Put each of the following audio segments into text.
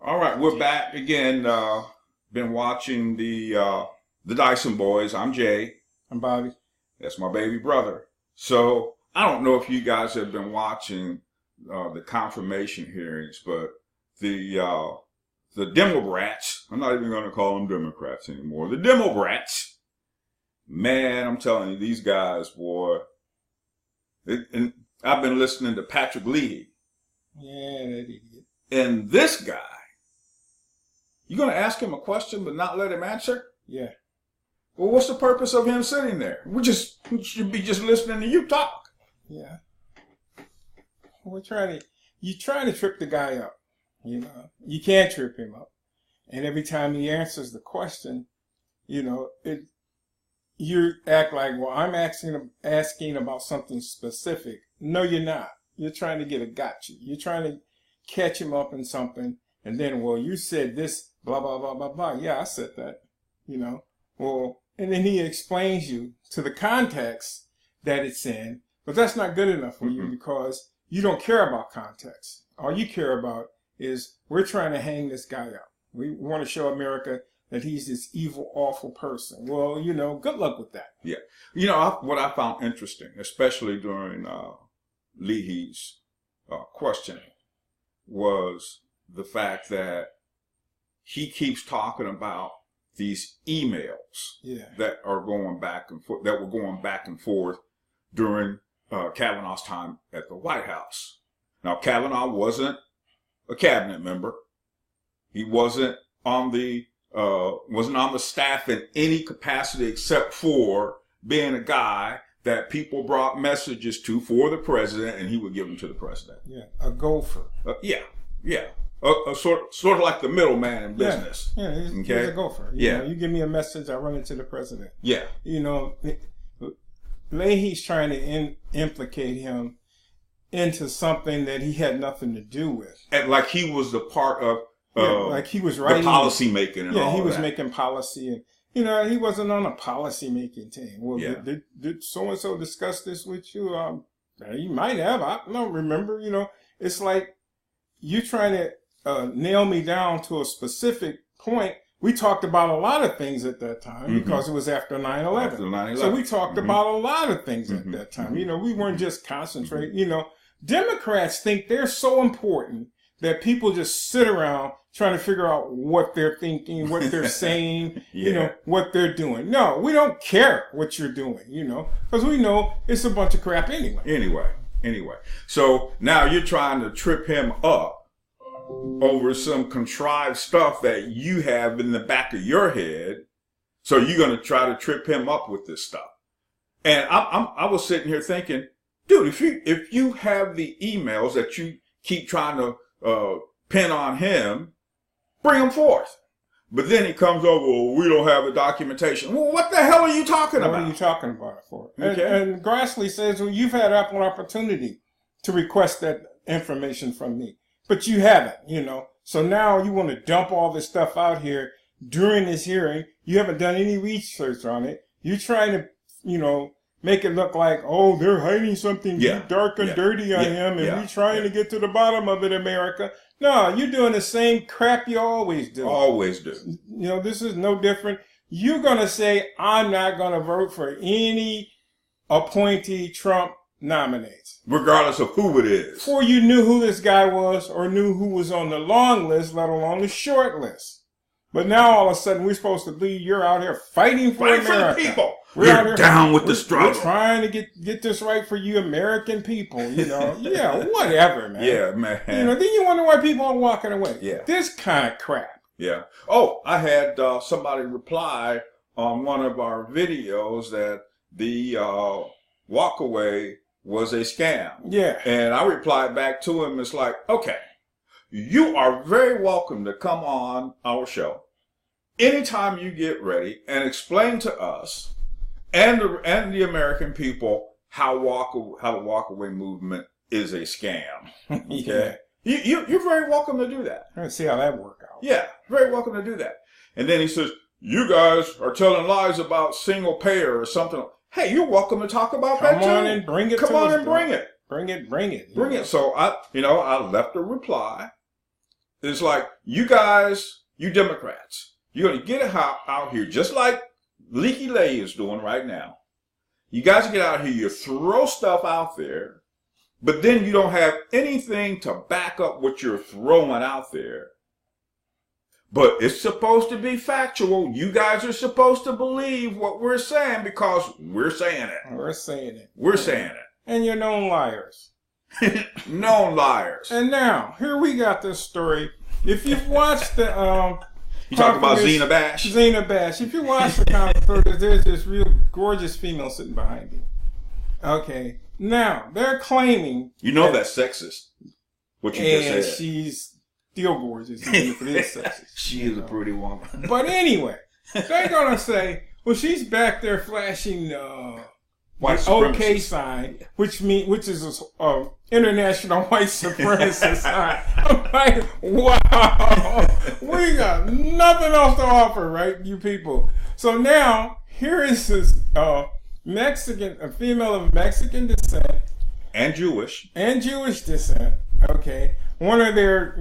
All right, we're back again. Been watching the Dyson boys. I'm Jay. I'm Bobby. That's my baby brother. So I don't know if you guys have been watching the confirmation hearings, but the Democrats. I'm not even going to call them Democrats anymore. The Democrats. Man, I'm telling you, these guys, boy. And I've been listening to Patrick Leahy. Yeah, that idiot. And this guy. You're going to ask him a question but not let him answer? Yeah. Well, what's the purpose of him sitting there? We should be just listening to you talk. Yeah. You trying to trip the guy up. You know, you can't trip him up. And every time he answers the question, you act like, well, I'm asking about something specific. No, you're not. You're trying to get a gotcha. You're trying to catch him up in something. And then, well, you said this, blah, blah, blah, blah, blah. Yeah, I said that, Well, and then he explains you to the context that it's in. But that's not good enough for you because you don't care about context. All you care about is we're trying to hang this guy up. We want to show America that he's this evil, awful person. Well, good luck with that. Yeah. What I found interesting, especially during Leahy's questioning, was the fact that he keeps talking about these emails that are going back and forth, that were going back and forth during Kavanaugh's time at the White House. Now, Kavanaugh wasn't a cabinet member. He wasn't on the staff in any capacity except for being a guy that people brought messages to for the president, and he would give them to the president. Yeah, a gopher. Yeah. Sort of like the middleman in business. Yeah, he's a gopher. You give me a message, I run it to the president. Yeah. Leahy's trying to implicate him into something that he had nothing to do with. And like he was the part of like he was writing the policy making and all he was that. making policy, and he wasn't on a policy making team. Well, did so and so discuss this with you? You might have. I don't remember. It's like you trying to nail me down to a specific point. We talked about a lot of things at that time because it was after 9/11. After 9/11. So we talked about a lot of things at that time. We weren't just concentrating. Democrats think they're so important that people just sit around trying to figure out what they're thinking, what they're saying, what they're doing. No, we don't care what you're doing, because we know it's a bunch of crap anyway. Anyway. So now you're trying to trip him up over some contrived stuff that you have in the back of your head. So you're going to try to trip him up with this stuff. And I was sitting here thinking, dude, if you have the emails that you keep trying to pin on him, bring them forth. But then he comes over, well, we don't have the documentation. Well, what the hell are you talking about? What are you talking about it for? Okay. And Grassley says, well, you've had ample opportunity to request that information from me, but you haven't, So now you want to dump all this stuff out here during this hearing. You haven't done any research on it. You're trying to, make it look like, oh, they're hiding something deep, dark, and dirty on him, and we're trying to get to the bottom of it, America. No, you're doing the same crap you always do. Always do. This is no different. You're going to say, I'm not going to vote for any appointee Trump nominates. Regardless of who it is. Before you knew who this guy was or knew who was on the long list, let alone the short list. But now all of a sudden we're supposed to be, you're out here fighting for America. For the people. We're down with the struggle. We're trying to get this right for you American people, Yeah, whatever, man. Yeah, man. Then you wonder why people are walking away. Yeah. This kind of crap. Yeah. Oh, I had somebody reply on one of our videos that the walkaway was a scam. Yeah. And I replied back to him, it's like, okay, you are very welcome to come on our show anytime you get ready and explain to us and the American people how the walkaway movement is a scam. Okay. You're very welcome to do that. Let's see how that works out. Yeah, very welcome to do that. And then he says, you guys are telling lies about single payer or something. Hey, you're welcome to talk about that too. Come on and bring it. Come to us, on and bring it. Bring it. Bring it. So I left a reply It's like, you guys, you Democrats, you're going to get out here just like Leaky Lay is doing right now. You guys get out here, you throw stuff out there, but then you don't have anything to back up what you're throwing out there. But it's supposed to be factual. You guys are supposed to believe what we're saying because we're saying it. We're saying it. We're saying it. And you're known liars. Known liars. And now, here we got this story. If you've watched the... you talking about Zina Bash? Zina Bash. If you watch the conference, there's this real gorgeous female sitting behind you. Okay. Now, they're claiming... You know that's sexist. What you just said. And she's still gorgeous. Even if it is sexist. She is a pretty woman. But anyway, they're going to say, well, she's back there flashing... white the OK sign, which is a international white supremacist sign. I'm like, wow, we got nothing else to offer, right, you people? So now here is this a female of Mexican descent and Jewish descent. Okay, one of their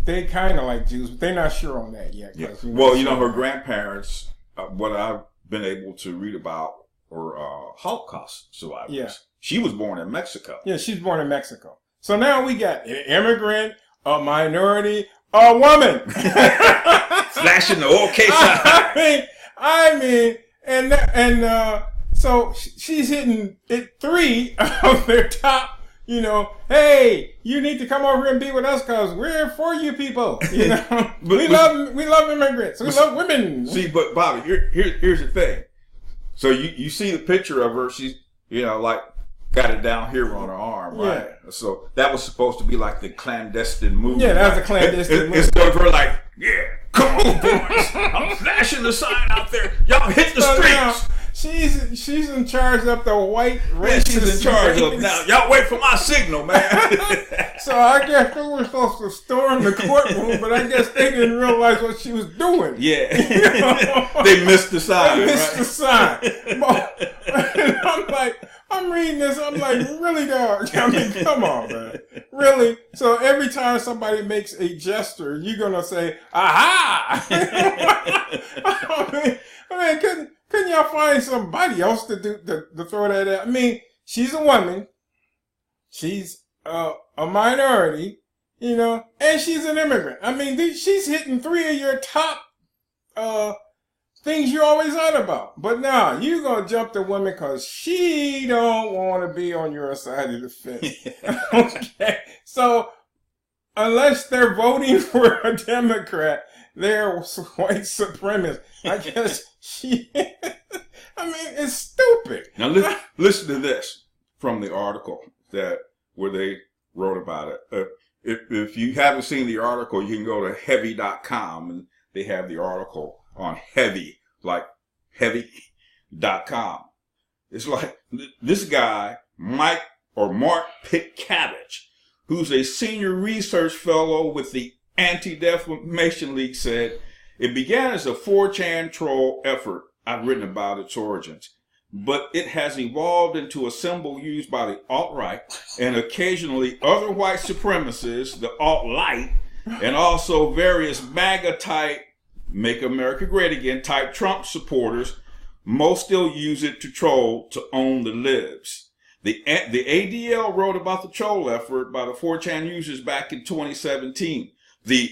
they kind of like Jews, but they're not sure on that yet. Yeah. Well, her grandparents, what I've been able to read about, or Holocaust survivors. Yeah. She was born in Mexico. Yeah, she's born in Mexico. So now we got an immigrant, a minority, a woman. Flashing the OK sign. I mean, so she's hitting it 3 of their top, hey, you need to come over here and be with us because we're for you people. We love immigrants. We love women. See, but Bobby, here's the thing. So you see the picture of her, she's, got it down here on her arm, right? Yeah. So that was supposed to be like the clandestine movie. Yeah, that was a clandestine movie. Instead of her like, yeah, come on, boys. I'm flashing the sign out there. Y'all hit the streets. Now, she's in charge of the white racist. She's in charge of now. Y'all wait for my signal, man. So I guess they were supposed to storm the courtroom, but I guess they didn't realize what she was doing. Yeah. They missed the sign. They missed the sign. And I'm reading this, I'm like, really, dog? I mean, come on, man. Really? So every time somebody makes a gesture, you're going to say, aha! I mean, couldn't y'all find somebody else to throw that at? I mean, she's a woman. She's a minority, and she's an immigrant. I mean, she's hitting 3 of your top things you're always on about. But now, you're going to jump to women because she don't want to be on your side of the fence. Okay? So, unless they're voting for a Democrat, they're white supremacists. I guess it's stupid. Now, listen to this from the article where they wrote about it. If you haven't seen the article, you can go to heavy.com and they have the article on heavy, like heavy.com. It's like this guy, Mark Pittcavage, who's a senior research fellow with the Anti-Defamation League, said, it began as a 4chan troll effort. I've written about its origins, but it has evolved into a symbol used by the alt-right and occasionally other white supremacists, the alt-light, and also various MAGA-type, Make America Great Again type Trump supporters. Most still use it to troll to own the libs. The ADL wrote about the troll effort by the 4chan users back in 2017. The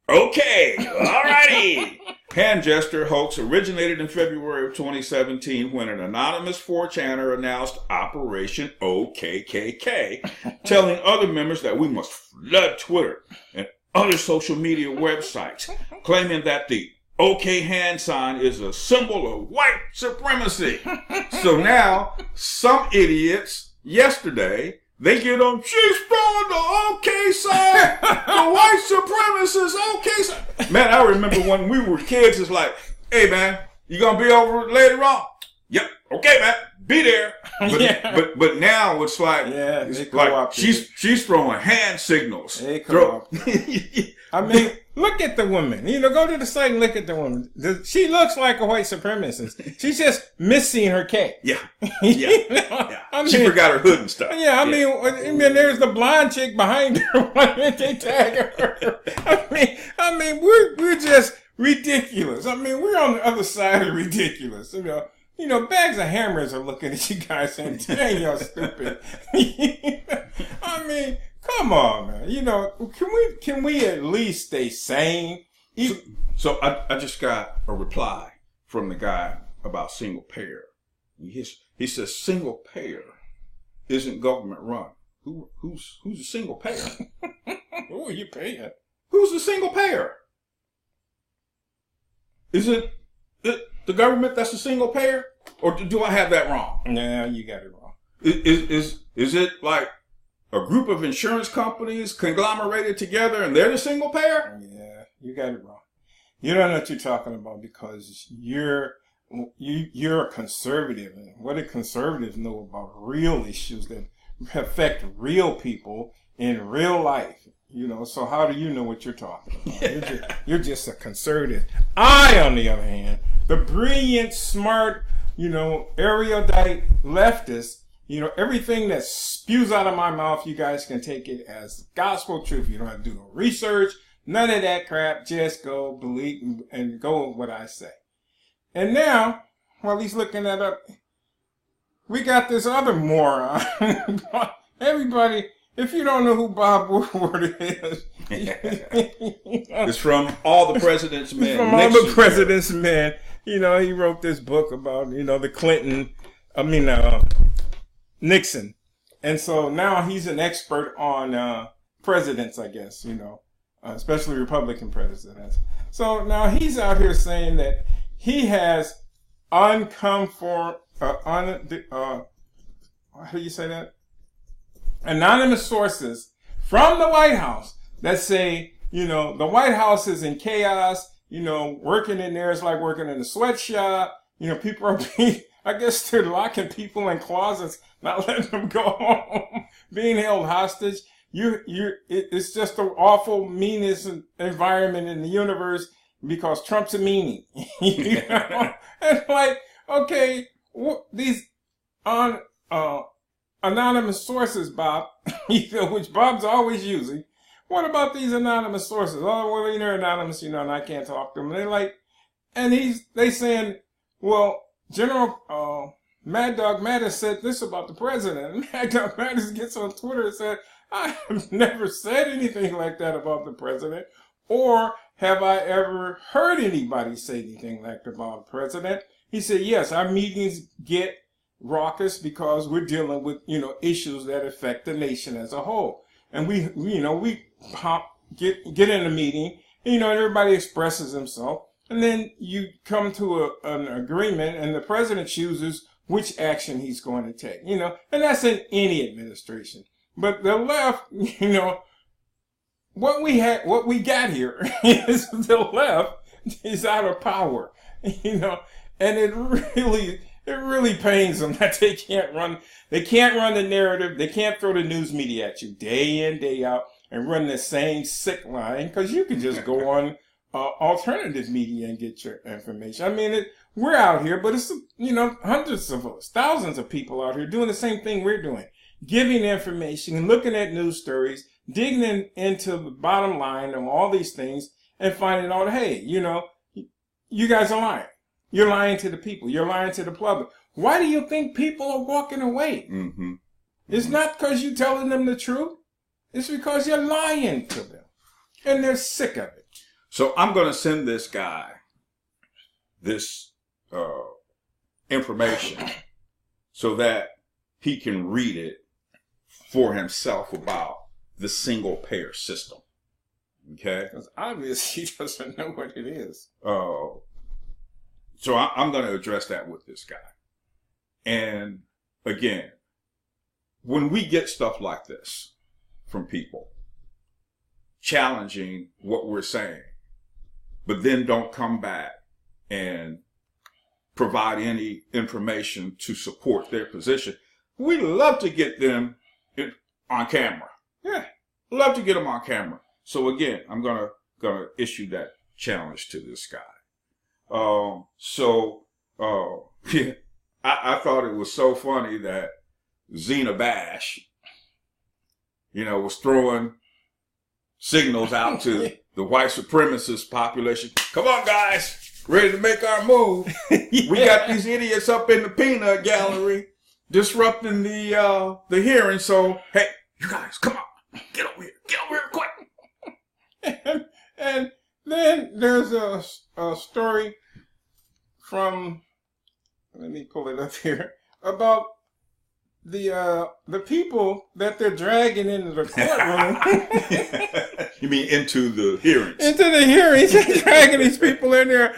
okay, alrighty hand gesture hoax originated in February of 2017 when an anonymous 4chaner announced Operation OKKK, telling other members that we must flood Twitter and other social media websites, claiming that the OK hand sign is a symbol of white supremacy. So now, some idiots yesterday, they get on, she's throwing the OK sign, the white supremacist OK sign. Man, I remember when we were kids, it's like, hey man, you gonna be over later on? Yep, okay man, be there. But, Yeah. but now it's like, Yeah, it's they like co-opted it. she's throwing hand signals. They I mean, look at the woman. Go to the site and look at the woman. She looks like a white supremacist. She's just missing her K. Yeah. Yeah. I mean, she forgot her hood and stuff. Yeah, I mean, there's the blonde chick behind her. Why didn't they tag her? I mean, we're just ridiculous. I mean, we're on the other side of ridiculous. Bags of hammers are looking at you guys saying, "Dang, y'all stupid." I mean, come on, man. Can we at least stay sane? So I just got a reply from the guy about single payer. He says single payer isn't government run. Who's a single payer? Who are you paying? Who's the single payer? Is it the government that's a single payer, or do I have that wrong? No, you got it wrong. Is it like a group of insurance companies conglomerated together and they're the single payer? Yeah, you got it wrong. You don't know what you're talking about because you're a conservative. And what do conservatives know about real issues that affect real people in real life? So how do you know what you're talking about? You're just a conservative. I, on the other hand, the brilliant, smart, erudite leftist, everything that spews out of my mouth, you guys can take it as gospel truth. You don't have to do no research, none of that crap. Just go believe and go with what I say. And now, while he's looking that up, we got this other moron. Everybody, if you don't know who Bob Woodward is, it's from All the President's Men. From All the President's Men. He wrote this book about, the Nixon. And so now he's an expert on presidents, I guess, especially Republican presidents. So now he's out here saying that he has how do you say that? Anonymous sources from the White House that say, the White House is in chaos, working in there is like working in a sweatshop. People are I guess they're locking people in closets, not letting them go home, being held hostage. It's just an awful, meanest environment in the universe because Trump's a meanie. And like, okay, these anonymous sources, Bob, which Bob's always using. What about these anonymous sources? Oh, well, they're anonymous, and I can't talk to them. They saying, well, General Mad Dog Mattis said this about the president. And Mad Dog Mattis gets on Twitter and said, I have never said anything like that about the president, or have I ever heard anybody say anything like that about the president. He said, yes, our meetings get raucous because we're dealing with, issues that affect the nation as a whole. And we get in a meeting, and everybody expresses himself. And then you come to an agreement, and the president chooses which action he's going to take, and that's in any administration. But the left, what we got here is the left is out of power, and it really pains them that they can't run the narrative. They can't throw the news media at you day in, day out and run the same sick line, because you can just go on alternative media and get your information. I mean, we're out here, but it's, hundreds of us, thousands of people out here doing the same thing we're doing, giving information and looking at news stories, digging into the bottom line of all these things and finding out, hey, you guys are lying. You're lying to the people. You're lying to the public. Why do you think people are walking away? Mm-hmm. It's not because you're telling them the truth. It's because you're lying to them. And they're sick of it. So I'm going to send this guy this information so that he can read it for himself about the single payer system. Okay? Because obviously he doesn't know what it is. So I'm going to address that with this guy. And again, when we get stuff like this from people challenging what we're saying, but then don't come back and provide any information to support their position. We love to get them on camera. Yeah. Love to get them on camera. So again, I'm gonna issue that challenge to this guy. Yeah, I thought it was so funny that Zina Bash, was throwing signals out to the white supremacist population. Come on, guys, ready to make our move. Yeah. We got these idiots up in the peanut gallery disrupting the hearing. So, hey, you guys, come on, get over here quick. And then there's a story from, let me pull it up here, about the people that they're dragging into the courtroom. You mean into the hearings? Into the hearings. They're dragging these people in there,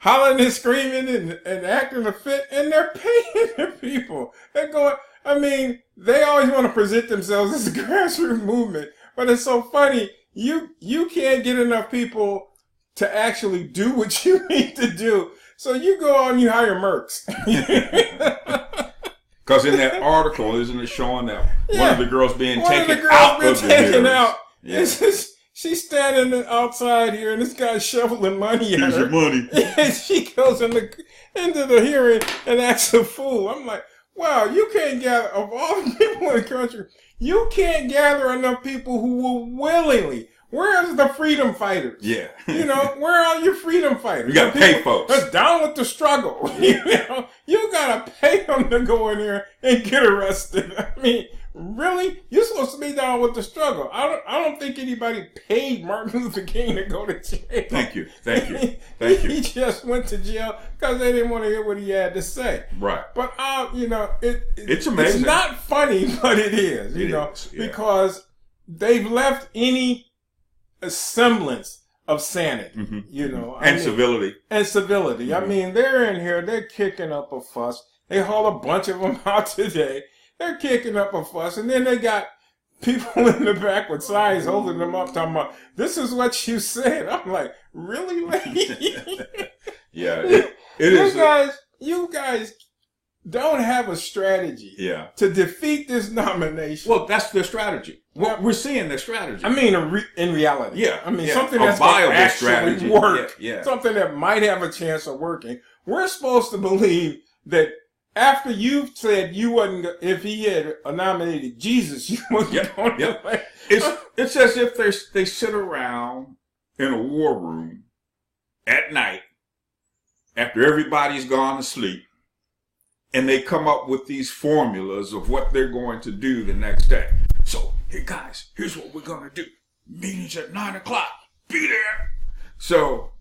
hollering and screaming and acting a fit, and they're paying the people. They're going, they always want to present themselves as a grassroots movement, but it's so funny. You can't get enough people to actually do what you need to do. So you go out and you hire mercs. Because in that article, isn't it showing that one of the girls being taken out of the hearings? Yeah. She's standing outside here, and this guy's shoveling money at her. Here's your money. And she goes into the hearing and acts a fool. I'm like, wow, you can't gather, of all the people in the country, you can't gather enough people who will willingly. Where's the freedom fighters? Yeah. Where are your freedom fighters? You got to pay folks. That's down with the struggle. You got to pay them to go in here and get arrested. Really? You're supposed to be down with the struggle. I don't think anybody paid Martin Luther King to go to jail. Thank you. He just went to jail because they didn't want to hear what he had to say. Right. But it's amazing. It's not funny, but it is. Because they've left any semblance of sanity, and civility. And civility. Mm-hmm. They're in here, they're kicking up a fuss. They haul a bunch of them out today. They're kicking up a fuss, and then they got people in the back with signs holding them up, talking about, this is what you said. I'm like, really? Yeah, it is. You guys don't have a strategy to defeat this nomination. Well, that's their strategy. Well, we're seeing their strategy. In reality. Yeah. Something that's going to actually work. Yeah. Something that might have a chance of working. We're supposed to believe that after you've said you wasn't, if he had nominated Jesus, you wasn't going to. It's as if they sit around in a war room at night after everybody's gone to sleep, and they come up with these formulas of what they're going to do the next day. So, hey guys, here's what we're going to do. Meetings at 9:00. Be there. So,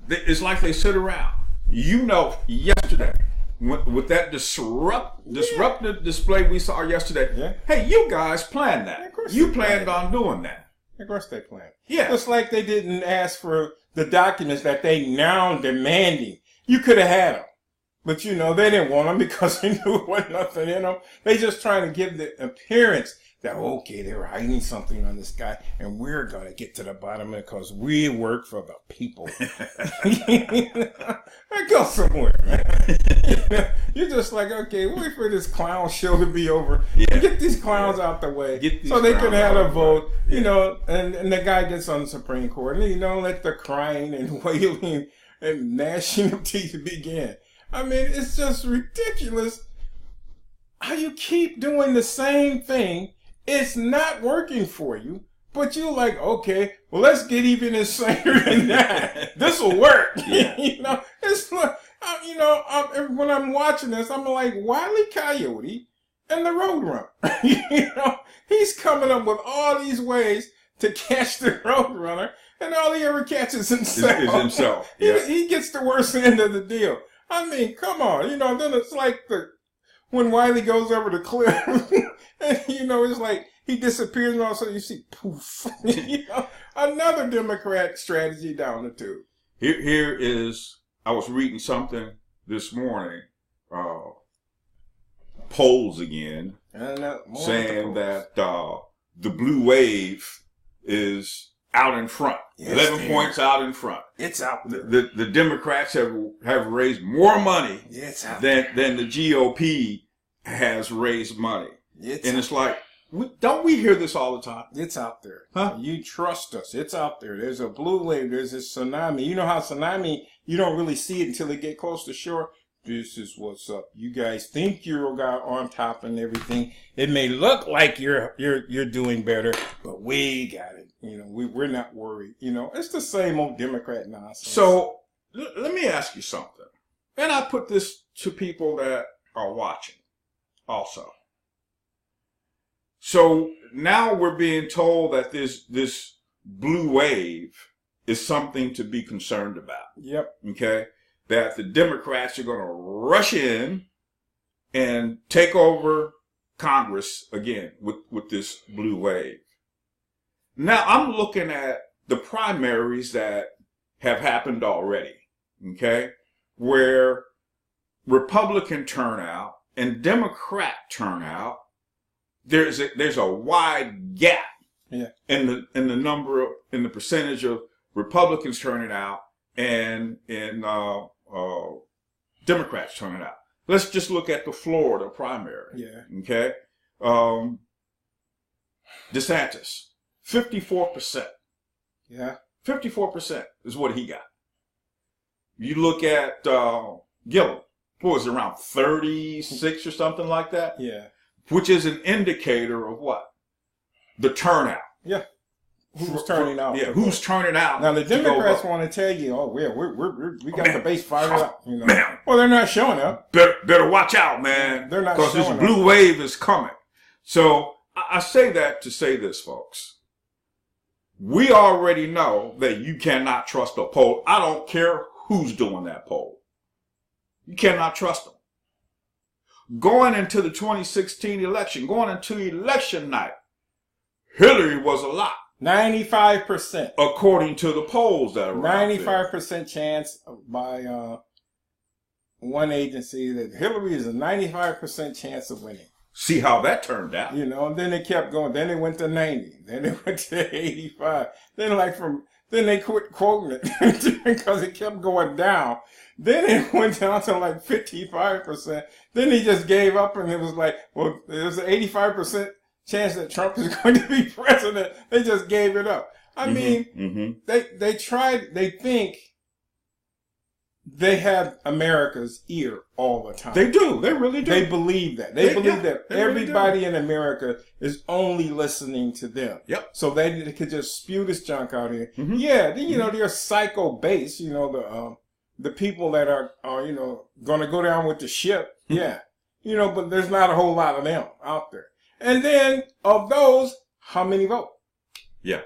it's like they sit around. Yesterday, with that disruptive display we saw yesterday, hey, you guys planned that. You planned on doing that. Of course they planned. Yeah. Just like they didn't ask for the documents that they now demanding. You could have had them. But they didn't want them because they knew it wasn't nothing in them. They just trying to give the appearance that, okay, they were hiding something on this guy, and we're going to get to the bottom of it because we work for the people. I go somewhere, man. You're just like, okay, wait for this clown show to be over. Yeah. Get these clowns out the way so they can have a vote, and the guy gets on the Supreme Court. And, let the crying and wailing and gnashing of teeth begin. It's just ridiculous how you keep doing the same thing. It's not working for you, but you're like, okay, well, let's get even insaner than that. This will work. Yeah. It's like, when I'm watching this, I'm like, Wile E. Coyote and the Roadrunner. He's coming up with all these ways to catch the Roadrunner, and all he ever catches himself. Is himself. Yeah. He gets the worst end of the deal. Come on, then it's like when Wiley goes over the cliff, and it's like he disappears, and all of a sudden you see poof. Another Democrat strategy down the tube. Here is, I was reading something this morning, polls again, saying that the blue wave is out in front. 11 points out in front. It's out there. The Democrats have raised more money than the GOP has raised money. It's like, don't we hear this all the time? It's out there. Huh? You trust us. It's out there. There's a blue wave. There's a tsunami. You know how tsunami, you don't really see it until they get close to shore. This is what's up. You guys think you're on top and everything. It may look like you're doing better, but we got it. You know, we're not worried. You know, it's the same old Democrat nonsense. So let me ask you something. And I put this to people that are watching also. So now we're being told that this blue wave is something to be concerned about. Yep. Okay? That the Democrats are going to rush in and take over Congress again with this blue wave. Now I'm looking at the primaries that have happened already, okay, where Republican turnout and Democrat turnout, there's a wide gap in the percentage of Republicans turning out and Democrats turning out. Let's just look at the Florida primary. Yeah. Okay. DeSantis, 54%. Yeah. 54% is what he got. You look at Gillum, what was it, around 36 or something like that? Yeah. Which is an indicator of what? The turnout. Yeah. Who's turning out? Yeah, who's turning out? Now the Democrats want to tell you, we got the base fired up. You know, man. Well, they're not showing up. Better watch out, man. They're not because this blue wave is coming. So I say that to say this, folks. We already know that you cannot trust a poll. I don't care who's doing that poll. You cannot trust them. Going into the 2016 election, going into election night, Hillary was a lot. 95%. According to the polls that are 95% chance by one agency that Hillary is a 95% chance of winning. See how that turned out. You know, and then they kept going. Then they went to 90. Then they went to 85. Then they quit quoting it because it kept going down. Then it went down to like 55%. Then he just gave up and it was like, well, there's an 85% chance that Trump is going to be president. They just gave it up. I mean, they tried, they think they have America's ear all the time. They do. They really do. They believe that. They believe that everybody really in America is only listening to them. Yep. So they could just spew this junk out here. Yeah, then, you know, they're psycho base, you know, the people that are you know, going to go down with the ship. Yeah. You know, but there's not a whole lot of them out there. And then of those, how many vote? Yeah.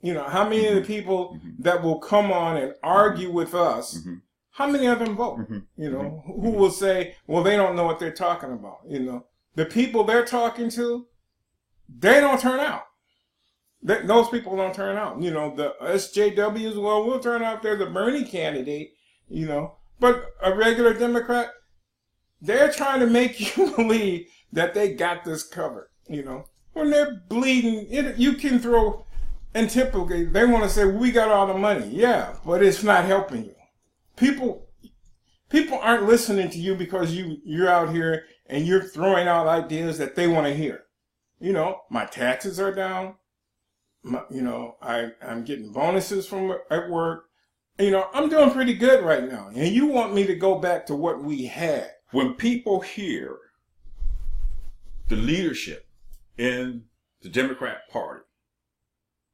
You know, how many of the people that will come on and argue with us, how many of them vote? You know, who will say, well, they don't know what they're talking about. You know, the people they're talking to, they don't turn out. Those people don't turn out. You know, the SJWs, well, we'll turn out if there's a Bernie candidate, you know. But a regular Democrat, they're trying to make you believe that they got this covered, you know. When they're bleeding, you can throw, and typically they want to say, we got all the money. Yeah, but it's not helping you. People aren't listening to you because you're out here and you're throwing out ideas that they want to hear. You know, my taxes are down. You know, I'm getting bonuses from at work. You know, I'm doing pretty good right now. And you want me to go back to what we had. When people hear the leadership in the Democrat Party,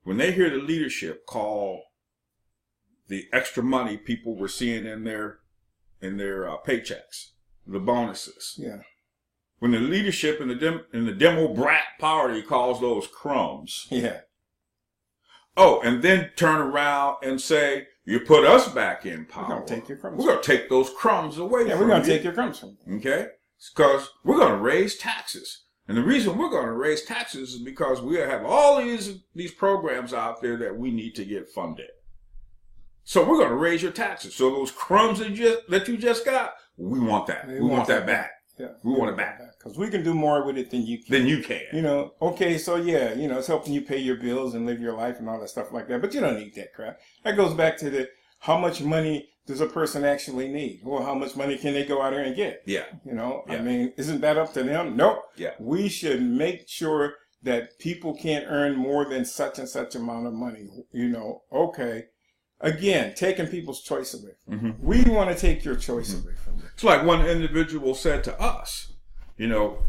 when they hear the leadership call the extra money people were seeing in their paychecks, the bonuses. Yeah. When the leadership in the Democrat Party calls those crumbs. Yeah. Oh, and then turn around and say, you put us back in power. We're going to take your crumbs. We're going to take those crumbs away from you. Yeah, we're going to take your crumbs from you. Okay? Because we're going to raise taxes. And the reason we're going to raise taxes is because we have all these programs out there that we need to get funded. So we're going to raise your taxes. So those crumbs that you just got, we want that. We want that back. Yeah. We want it back. Because we can do more with it than you can. Than you can. You know, okay, so yeah, you know, it's helping you pay your bills and live your life and all that stuff like that. But you don't need that crap. That goes back to the how much money does a person actually need? Or how much money can they go out there and get? Yeah. You know, Yeah. I mean, isn't that up to them? Nope. Yeah. We should make sure that people can't earn more than such and such amount of money. You know, okay. Again, taking people's choice away from them. We want to take your choice away from them. It's like one individual said to us, you know,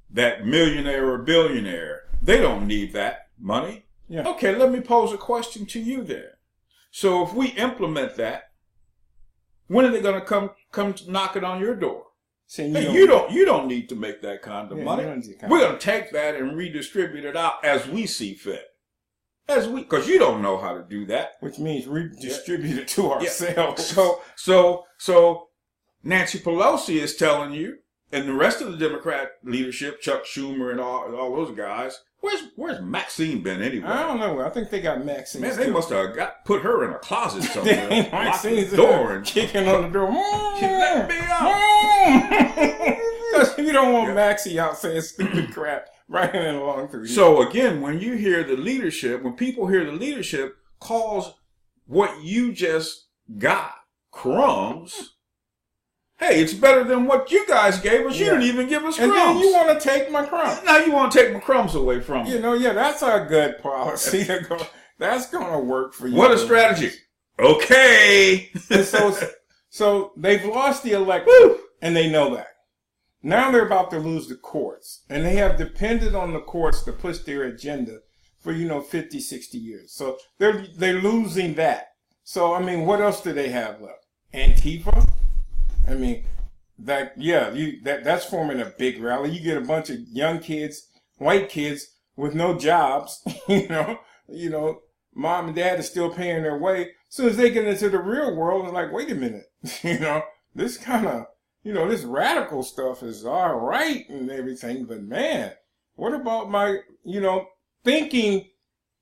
that millionaire or billionaire, they don't need that money. Yeah. Okay, let me pose a question to you then. So if we implement that, when are they going to come knocking on your door? Saying You don't need to make that kind of money. We're going to take that and redistribute it out as we see fit. Because you don't know how to do that. Which means redistribute it to ourselves. So Nancy Pelosi is telling you, and the rest of the Democrat leadership, Chuck Schumer and all those guys, where's Maxine been anyway? I don't know. I think they got Maxine. Man, they must have put her in a closet somewhere. Maxine's the door and kicking on the door. She let me out. Because you don't want Maxie out saying stupid crap right along through. So again, when you hear the leadership, when people hear the leadership calls what you just got crumbs. Hey, it's better than what you guys gave us. You didn't even give us crumbs. And then you want to take my crumbs. Now you want to take my crumbs away from me. You know, that's a good policy. That's going to work for you. What a strategy. Okay. And so they've lost the election, and they know that. Now they're about to lose the courts, and they have depended on the courts to push their agenda for, 50, 60 years. So they're losing that. So, I mean, what else do they have left? Antifa? I mean, that's forming a big rally. You get a bunch of young kids, white kids with no jobs, mom and dad are still paying their way. As soon as they get into the real world, it's like, wait a minute, this kind of, this radical stuff is all right and everything, but man, what about my, they're thinking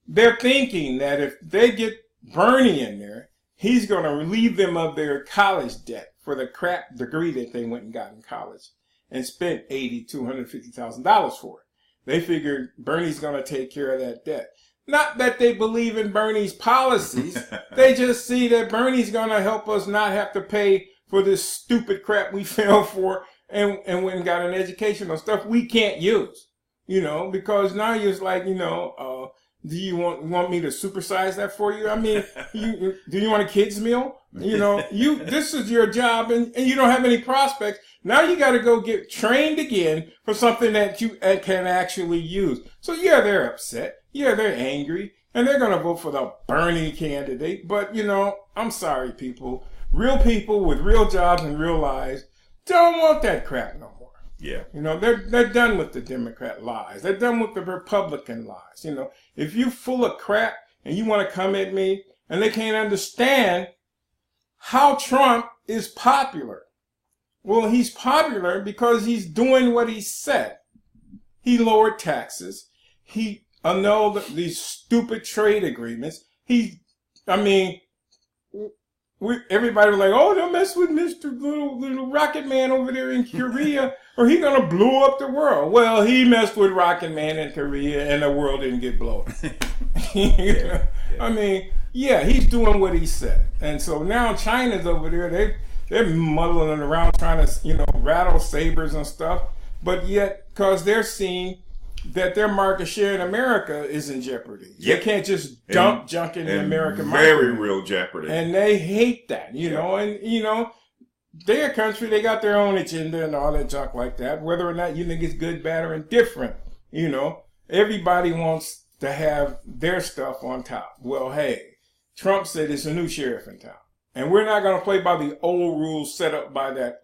that if they get Bernie in there, he's going to relieve them of their college debt for the crap degree that they went and got in college and spent $250,000 for it. They figured Bernie's going to take care of that debt. Not that they believe in Bernie's policies. They just see that Bernie's going to help us not have to pay for this stupid crap we fell for and went and got an education on stuff we can't use. Because now you're just like, do you want me to supersize that for you? I mean, do you want a kid's meal? This is your job and you don't have any prospects. Now you got to go get trained again for something that you can actually use. So yeah, they're upset. Yeah, they're angry and they're going to vote for the Bernie candidate. But I'm sorry, people. Real people with real jobs and real lives don't want that crap no more. Yeah. They're done with the Democrat lies. They're done with the Republican lies. If you're full of crap and you want to come at me and they can't understand how Trump is popular. Well, he's popular because he's doing what he said. He lowered taxes. He annulled these stupid trade agreements. Everybody was like, oh, don't mess with Mr. Little Rocket Man over there in Korea or he gonna blow up the world. Well, he messed with Rocket Man in Korea and the world didn't get blown up. He's doing what he said. And so now China's over there, they're muddling around trying to, rattle sabers and stuff. But yet, because they're seeing that their market share in America is in jeopardy. Yep. They can't just dump junk in the American market. Very real jeopardy. And they hate that, their country, they got their own agenda and all that junk like that. Whether or not you think it's good, bad, or indifferent, everybody wants to have their stuff on top. Well, hey, Trump said it's a new sheriff in town. And we're not going to play by the old rules set up by them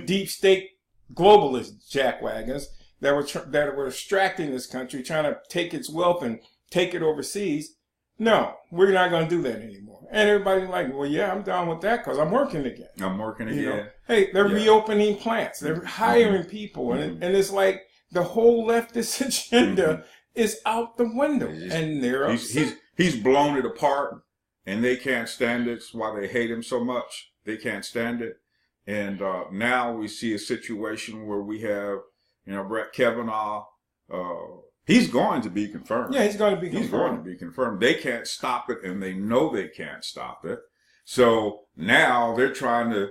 deep state globalist jackwagons that were extracting this country, trying to take its wealth and take it overseas. No, we're not going to do that anymore. And everybody's like, well, yeah, I'm down with that because I'm working again. Hey, they're reopening plants. They're hiring people. And it's like the whole leftist agenda is out the window. And they're upset. He's blown it apart and they can't stand it. It's why they hate him so much. They can't stand it. And now we see a situation where we have, Brett Kavanaugh. He's going to be confirmed. Yeah, he's going to be confirmed. He's going to be confirmed. They can't stop it, and they know they can't stop it. So now they're trying to,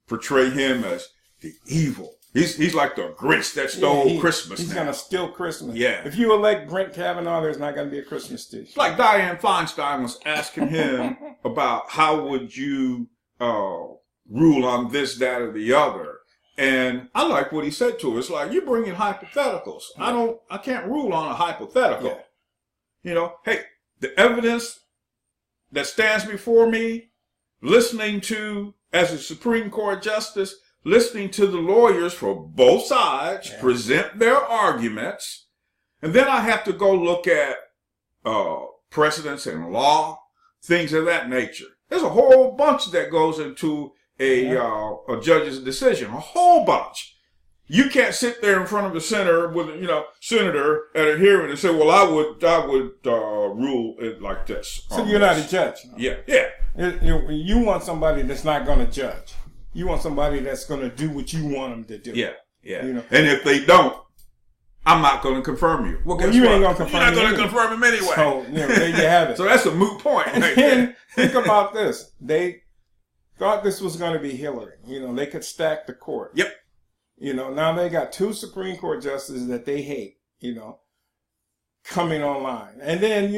portray him as the evil. He's like the Grinch that stole Christmas. He's going to steal Christmas. Yeah. If you elect Brent Kavanaugh, there's not going to be a Christmas tree. Like Dianne Feinstein was asking him about how would you rule on this, that, or the other. And I like what he said to her. It's like, you're bringing hypotheticals. Yeah. I can't rule on a hypothetical. Yeah. Hey, the evidence that stands before me, listening to, as a Supreme Court justice, listening to the lawyers for both sides present their arguments, and then I have to go look at precedents and law, things of that nature. There's a whole bunch that goes into a judge's decision, a whole bunch. You can't sit there in front of a senator at a hearing and say, "Well, I would rule it like this." So you're not a judge. No? Yeah. You want somebody that's not going to judge. You want somebody that's going to do what you want them to do. Yeah. And if they don't, I'm not going to confirm you. Well, you ain't going to confirm him. You're not going to confirm him anyway. So, there you have it. So that's a moot point. And then think about this. They thought this was going to be Hillary. They could stack the court. Yep. Now they got 2 Supreme Court justices that they hate, coming online. And then,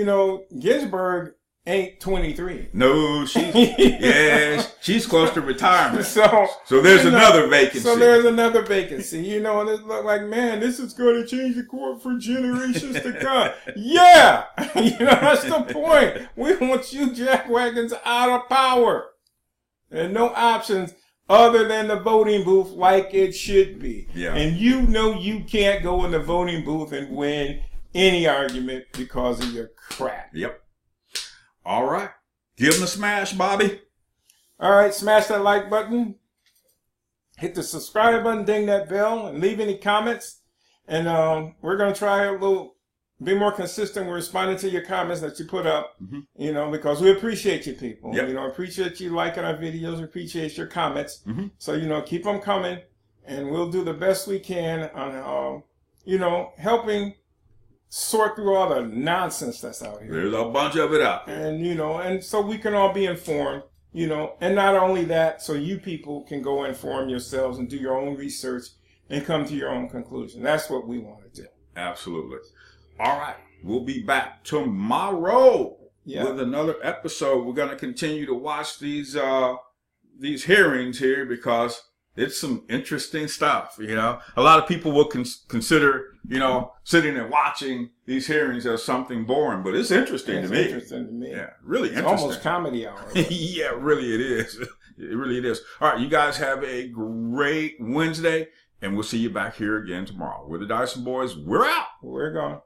Ginsburg ain't 23. No, she's close to retirement. So there's another vacancy. So there's another vacancy, and it looked like, man, this is going to change the court for generations to come. Yeah, that's the point. We want you jackwagons out of power. There are no options other than the voting booth, like it should be. Yeah. And you can't go in the voting booth and win any argument because of your crap. Yep. All right. Give them a smash, Bobby. All right. Smash that like button. Hit the subscribe button, ding that bell, and leave any comments. And we're going to try be more consistent with responding to your comments that you put up, because we appreciate you people. Yep. Appreciate you liking our videos, appreciate your comments. Mm-hmm. So, keep them coming, and we'll do the best we can on, helping sort through all the nonsense that's out here. There's a bunch of it out there. And, and so we can all be informed, and not only that, so you people can go inform yourselves and do your own research and come to your own conclusion. That's what we want to do. Absolutely. All right. We'll be back tomorrow with another episode. We're going to continue to watch these hearings here because it's some interesting stuff. A lot of people will consider, sitting and watching these hearings as something boring, but it's interesting to me. Interesting to me. Yeah, really it's interesting. Almost comedy hour. Yeah, really it is. It really it is. All right. You guys have a great Wednesday, and we'll see you back here again tomorrow. We're the Dyson Boys. We're out. We're gone.